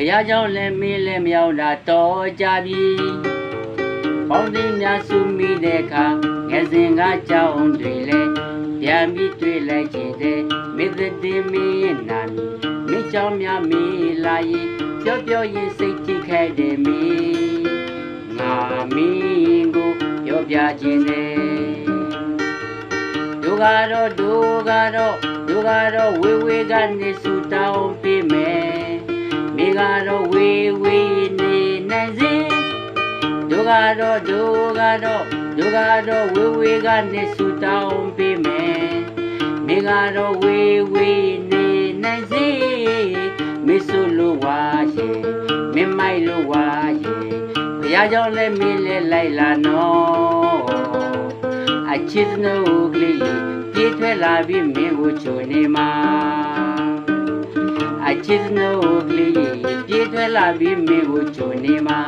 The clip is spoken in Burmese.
ယားเจ้าလည်းမင်းလည်းမရောက်တာတော့ကြပြီပေါင်းသိများစုမိတဲ့အခါငယ်စဉ်ကကြောင်းတွေလဲပြန်ပြီးတွေ့လိုက်ချင်တဲ့မင်းသည်မင်းနာမင်းကြောင့်များမင်းလာရင်ပြောပြောရင်စိတ်ထိခိုက်တယ်မင်းငါမင်းကိုပြောပြခြင်းနဲ့ဒုကတော့ဝေဝေကနေစူတောင်းပေးမယ်မိကတော့ဝေဝေနေနိုင်စေဒုကတော့ဝေဝေကနေစူတောင်းပေးမယ်မိကတော့ဝေဝေနေနိုင်စေမစ်ဆိုလိုဝါရဲ့မင်းမိုက်လိုဝါရဲ့ဘုရားကြောင့်လည်းမင်းလည်းလိုက်လာနော်အချစ်နှုတ်ကလေးပြေးထွက်လာပြီးမင်းကိုချိုနေမှာအချစ်နှုတ်ကလေးပြေးထွက်လာပြီးမင်းကိုချိုနေမှာ